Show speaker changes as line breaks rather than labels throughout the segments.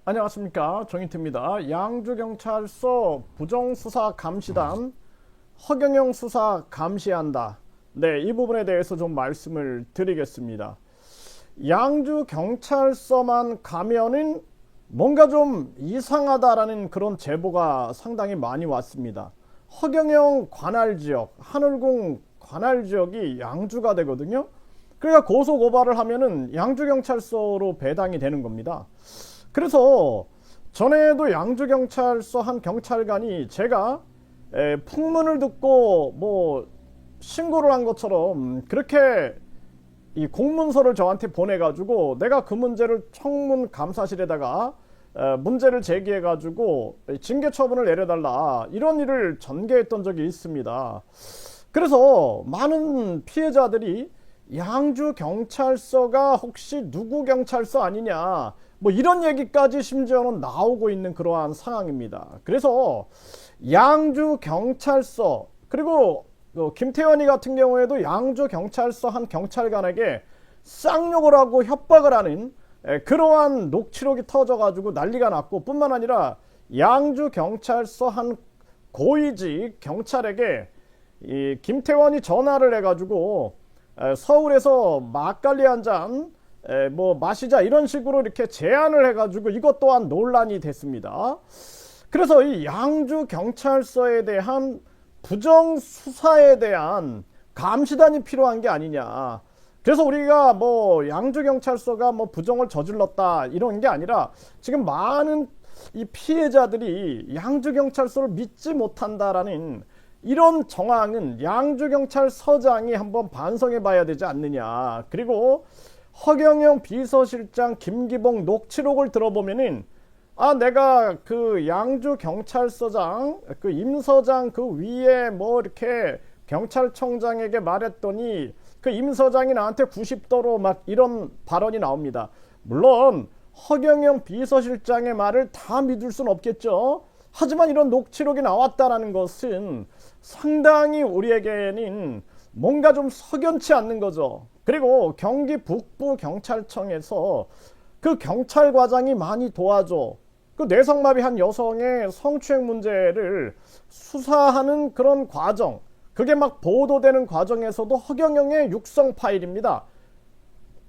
안녕하십니까, 정인태입니다. 양주경찰서 부정수사감시단 허경영 수사 감시한다. 네, 이 부분에 대해서 좀 말씀을 드리겠습니다. 양주경찰서만 가면은 뭔가 좀 이상하다라는 그런 제보가 상당히 많이 왔습니다. 허경영 관할지역, 하늘궁 관할지역이 양주가 되거든요. 그러니까 고소고발을 하면은 양주경찰서로 배당이 되는 겁니다. 그래서 전에도 양주경찰서 한 경찰관이 제가 풍문을 듣고 뭐 신고를 한 것처럼 그렇게 이 공문서를 저한테 보내가지고 내가 그 문제를 청문감사실에다가 문제를 제기해가지고 징계 처분을 내려달라, 이런 일을 전개했던 적이 있습니다. 그래서 많은 피해자들이 양주경찰서가 혹시 누구 경찰서 아니냐, 뭐 이런 얘기까지 심지어는 나오고 있는 그러한 상황입니다. 그래서 양주경찰서, 그리고 김태현이 같은 경우에도 양주경찰서 한 경찰관에게 쌍욕을 하고 협박을 하는 그러한 녹취록이 터져가지고 난리가 났고, 뿐만 아니라 양주경찰서 한 고위직 경찰에게 이 김태원이 전화를 해가지고 서울에서 막걸리 한 잔 뭐 마시자, 이런 식으로 이렇게 제안을 해가지고 이것 또한 논란이 됐습니다. 그래서 이 양주경찰서에 대한 부정수사에 대한 감시단이 필요한 게 아니냐. 그래서 우리가 뭐 양주경찰서가 뭐 부정을 저질렀다 이런 게 아니라, 지금 많은 이 피해자들이 양주경찰서를 믿지 못한다라는 이런 정황은 양주경찰서장이 한번 반성해 봐야 되지 않느냐. 그리고 허경영 비서실장 김기봉 녹취록을 들어보면은, 내가 그 양주경찰서장 그 임서장 그 위에 뭐 이렇게 경찰청장에게 말했더니 그 임서장이 나한테 90도로 막 이런 발언이 나옵니다. 물론 허경영 비서실장의 말을 다 믿을 순 없겠죠. 하지만 이런 녹취록이 나왔다라는 것은 상당히 우리에게는 뭔가 좀 석연치 않는 거죠. 그리고 경기 북부 경찰청에서 그 경찰과장이 많이 도와줘 그 뇌성마비한 여성의 성추행 문제를 수사하는 그런 과정, 그게 막 보도되는 과정에서도 허경영의 육성 파일입니다.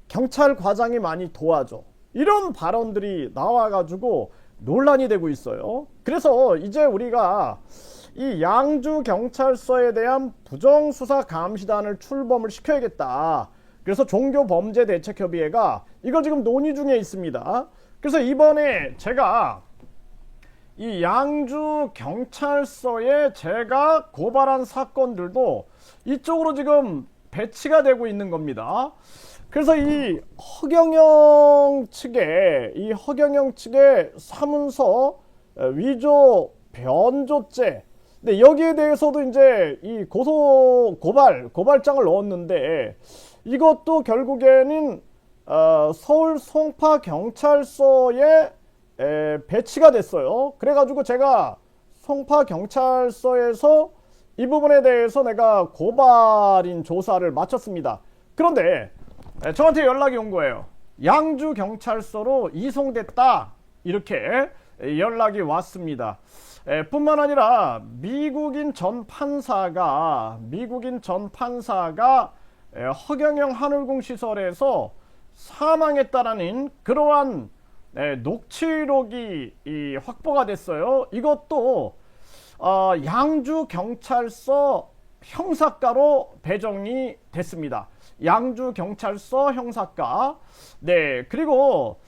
경찰과장이 많이 도와줘, 이런 발언들이 나와가지고 논란이 되고 있어요. 그래서 이제 우리가 이 양주경찰서에 대한 부정수사감시단을 출범을 시켜야겠다. 그래서 종교범죄대책협의회가 이걸 지금 논의 중에 있습니다. 그래서 이번에 제가 이 양주경찰서에 제가 고발한 사건들도 이쪽으로 지금 배치가 되고 있는 겁니다. 그래서 이 허경영 측의 사문서 위조 변조죄, 근데 여기에 대해서도 이제 이 고발장을 넣었는데, 이것도 결국에는 서울 송파경찰서에 배치가 됐어요. 그래가지고 제가 송파경찰서에서 이 부분에 대해서 내가 고발인 조사를 마쳤습니다. 그런데 저한테 연락이 온 거예요. 양주경찰서로 이송됐다, 이렇게 연락이 왔습니다. 뿐만 아니라 미국인 전 판사가 허경영 하늘궁 시설에서 사망했다라는 그러한 녹취록이 확보가 됐어요. 이것도 양주경찰서 형사과로 배정이 됐습니다. 양주경찰서 형사과. 네, 그리고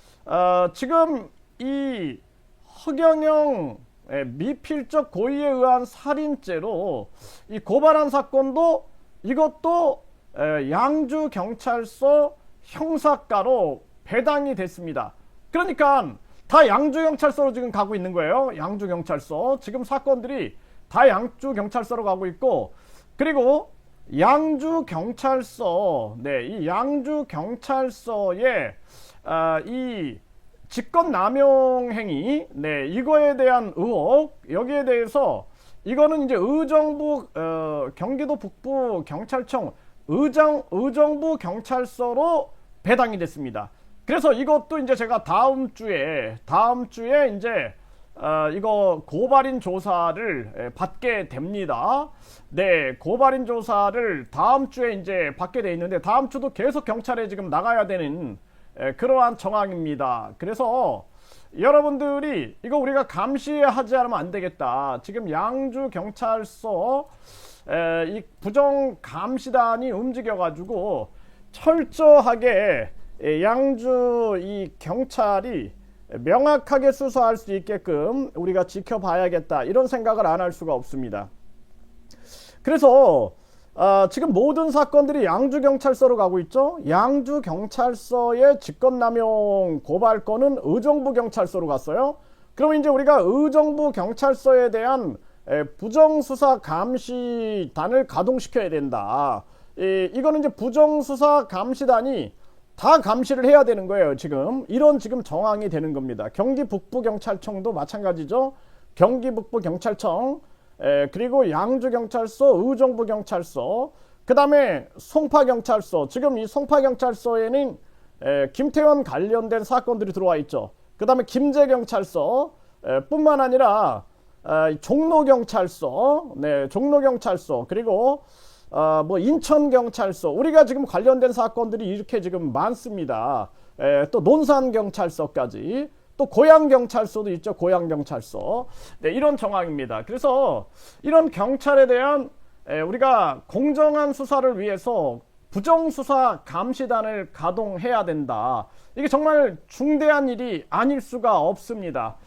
지금 이 허경영 미필적 고의에 의한 살인죄로 이 고발한 사건도 이것도 양주경찰서 형사과로 배당이 됐습니다. 그러니까 다 양주경찰서로 지금 가고 있는 거예요. 양주경찰서 지금 사건들이 다 양주경찰서로 가고 있고, 그리고 양주경찰서, 이 양주경찰서에 이 직권남용 행위, 이거에 대한 의혹, 여기에 대해서 이거는 이제 의정부 경기도 북부 경찰청 의정부 경찰서로 배당이 됐습니다. 그래서 이것도 이제 제가 다음 주에 이제 이거 고발인 조사를 받게 됩니다. 네, 고발인 조사를 다음 주에 이제 받게 돼 있는데 다음 주도 계속 경찰에 지금 나가야 되는 그러한 정황입니다. 그래서 여러분들이 이거 우리가 감시하지 않으면 안 되겠다. 지금 양주 경찰서 이 부정 감시단이 움직여 가지고 철저하게 양주 이 경찰이 명확하게 수사할 수 있게끔 우리가 지켜봐야겠다, 이런 생각을 안 할 수가 없습니다. 그래서 지금 모든 사건들이 양주경찰서로 가고 있죠. 양주경찰서의 직권남용 고발건은 의정부경찰서로 갔어요. 그러면 이제 우리가 의정부경찰서에 대한 부정수사 감시단을 가동시켜야 된다. 이거는 이제 부정수사 감시단이 다 감시를 해야 되는 거예요. 지금 이런 지금 정황이 되는 겁니다. 경기 북부경찰청도 마찬가지죠. 경기 북부경찰청, 그리고 양주경찰서, 의정부경찰서, 그 다음에 송파경찰서. 지금 이 송파경찰서에는 김태현 관련된 사건들이 들어와 있죠. 그 다음에 김제경찰서 뿐만 아니라 종로경찰서, 네, 종로경찰서, 그리고 뭐 인천경찰서, 우리가 지금 관련된 사건들이 이렇게 지금 많습니다. 또 논산경찰서까지, 또 고양경찰서도 있죠. 고양경찰서. 네, 이런 정황입니다. 그래서 이런 경찰에 대한 우리가 공정한 수사를 위해서 부정수사 감시단을 가동해야 된다. 이게 정말 중대한 일이 아닐 수가 없습니다.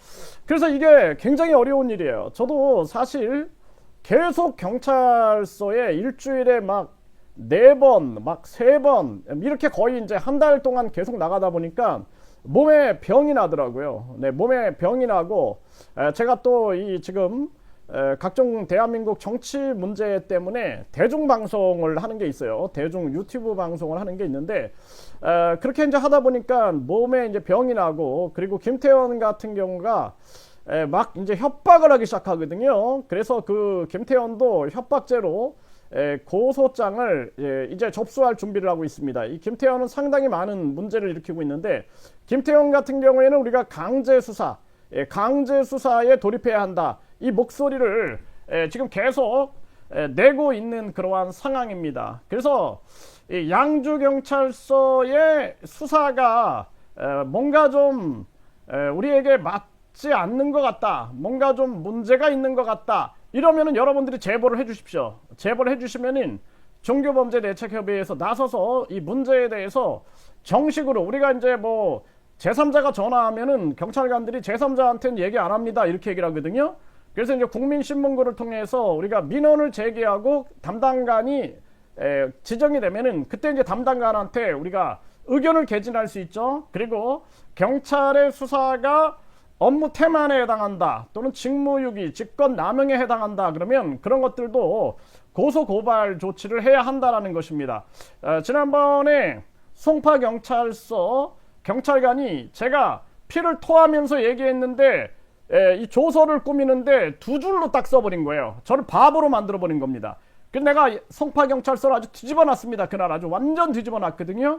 그래서 이게 굉장히 어려운 일이에요. 저도 사실 계속 경찰서에 일주일에 막 4번, 막 3번, 이렇게 거의 이제 한 달 동안 계속 나가다 보니까 몸에 병이 나더라고요. 네, 몸에 병이 나고, 제가 또 이 지금 각종 대한민국 정치 문제 때문에 대중방송을 하는 게 있어요. 대중 유튜브 방송을 하는 게 있는데, 그렇게 이제 하다 보니까 몸에 이제 병이 나고, 그리고 김태현 같은 경우가 막 이제 협박을 하기 시작하거든요. 그래서 그 김태현도 협박죄로 고소장을 이제 접수할 준비를 하고 있습니다. 이 김태현은 상당히 많은 문제를 일으키고 있는데, 김태현 같은 경우에는 우리가 강제 수사에 돌입해야 한다, 이 목소리를 지금 계속 내고 있는 그러한 상황입니다. 그래서 이 양주경찰서의 수사가 뭔가 좀 우리에게 맞지 않는 것 같다, 뭔가 좀 문제가 있는 것 같다, 이러면은 여러분들이 제보를 해주십시오. 제보를 해주시면은 종교범죄대책협의회에서 나서서 이 문제에 대해서 정식으로, 우리가 이제 뭐 제3자가 전화하면은 경찰관들이 제3자한테는 얘기 안 합니다, 이렇게 얘기를 하거든요. 그래서 이제 국민신문고를 통해서 우리가 민원을 제기하고 담당관이 지정이 되면은 그때 이제 담당관한테 우리가 의견을 개진할 수 있죠. 그리고 경찰의 수사가 업무 태만에 해당한다, 또는 직무유기, 직권남용에 해당한다, 그러면 그런 것들도 고소고발 조치를 해야 한다라는 것입니다. 지난번에 송파경찰서 경찰관이 제가 피를 토하면서 얘기했는데 이 조서를 꾸미는데 2줄로 딱 써버린 거예요. 저를 바보로 만들어버린 겁니다. 그래서 내가 송파경찰서를 아주 뒤집어놨습니다. 그날 아주 완전 뒤집어놨거든요.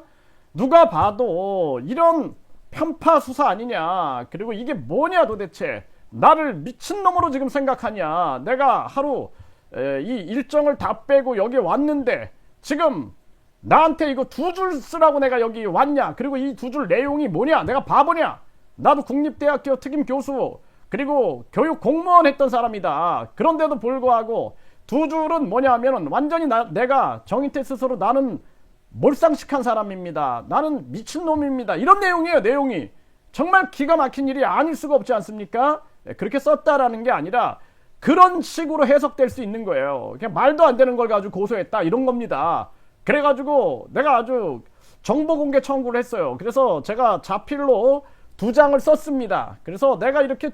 누가 봐도 이런 편파 수사 아니냐, 그리고 이게 뭐냐 도대체, 나를 미친놈으로 지금 생각하냐, 내가 하루 이 일정을 다 빼고 여기 왔는데 지금 나한테 이거 2줄 쓰라고 내가 여기 왔냐, 그리고 이 2줄 내용이 뭐냐, 내가 바보냐, 나도 국립대학교 특임 교수 그리고 교육 공무원 했던 사람이다. 그런데도 불구하고 2줄은 뭐냐 하면은 완전히 내가 정인태 스스로 나는 몰상식한 사람입니다, 나는 미친놈입니다, 이런 내용이에요. 내용이 정말 기가 막힌 일이 아닐 수가 없지 않습니까? 그렇게 썼다라는 게 아니라 그런 식으로 해석될 수 있는 거예요. 그냥 말도 안 되는 걸 가지고 고소했다, 이런 겁니다. 그래가지고 내가 아주 정보공개 청구를 했어요. 그래서 제가 자필로 2장을 썼습니다. 그래서 내가 이렇게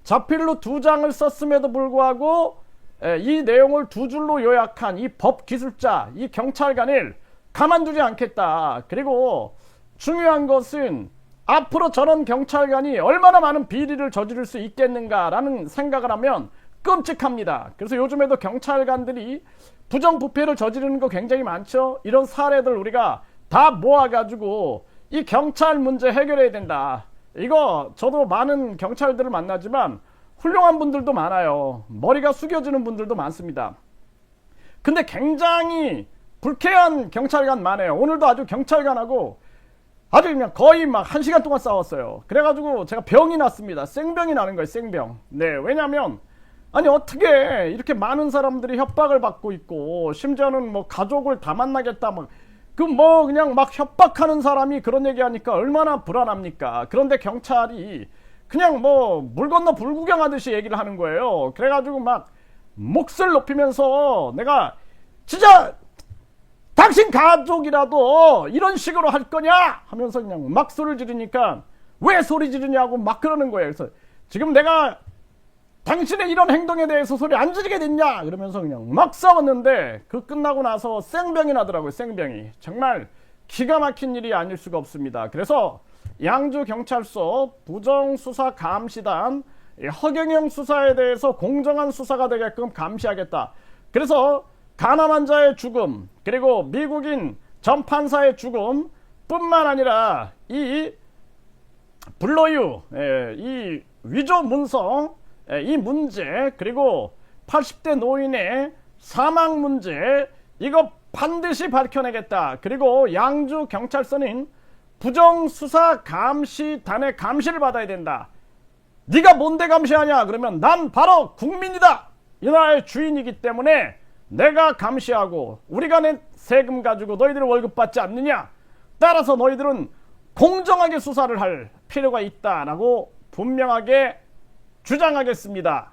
자필로 2장을 썼음에도 불구하고 이 내용을 2줄로 요약한 이 법기술자, 이 경찰관을 가만두지 않겠다. 그리고 중요한 것은 앞으로 저런 경찰관이 얼마나 많은 비리를 저지를 수 있겠는가라는 생각을 하면 끔찍합니다. 그래서 요즘에도 경찰관들이 부정부패를 저지르는 거 굉장히 많죠. 이런 사례들 우리가 다 모아가지고 이 경찰 문제 해결해야 된다. 이거 저도 많은 경찰들을 만나지만 훌륭한 분들도 많아요. 머리가 숙여지는 분들도 많습니다. 근데 굉장히 불쾌한 경찰관 많아요. 오늘도 아주 경찰관하고 아주 그냥 거의 막 1시간 동안 싸웠어요. 그래가지고 제가 병이 났습니다. 생병이 나는 거예요. 생병. 네, 왜냐면 아니 어떻게 이렇게 많은 사람들이 협박을 받고 있고 심지어는 뭐 가족을 다 만나겠다 막 그 뭐 그냥 막 협박하는 사람이 그런 얘기하니까 얼마나 불안합니까? 그런데 경찰이 그냥 뭐 물 건너 불구경하듯이 얘기를 하는 거예요. 그래가지고 막 몫을 높이면서 내가 진짜 당신 가족이라도 이런 식으로 할 거냐 하면서 그냥 막 소리를 지르니까 왜 소리 지르냐고 막 그러는 거예요. 그래서 지금 내가 당신의 이런 행동에 대해서 소리 안 지르게 됐냐 그러면서 그냥 막 싸웠는데 그 끝나고 나서 생병이 나더라고요. 생병이. 정말 기가 막힌 일이 아닐 수가 없습니다. 그래서 양주경찰서 부정수사감시단 허경영 수사에 대해서 공정한 수사가 되게끔 감시하겠다. 그래서 가남 환자의 죽음 그리고 미국인 전 판사의 죽음 뿐만 아니라 이 불로유 이 위조 문서 이 문제 그리고 80대 노인의 사망 문제 이거 반드시 밝혀내겠다. 그리고 양주경찰서는 부정수사감시단의 감시를 받아야 된다. 네가 뭔데 감시하냐 그러면 난 바로 국민이다. 이 나라의 주인이기 때문에 내가 감시하고 우리가 낸 세금 가지고 너희들 월급 받지 않느냐. 따라서 너희들은 공정하게 수사를 할 필요가 있다라고 분명하게 주장하겠습니다.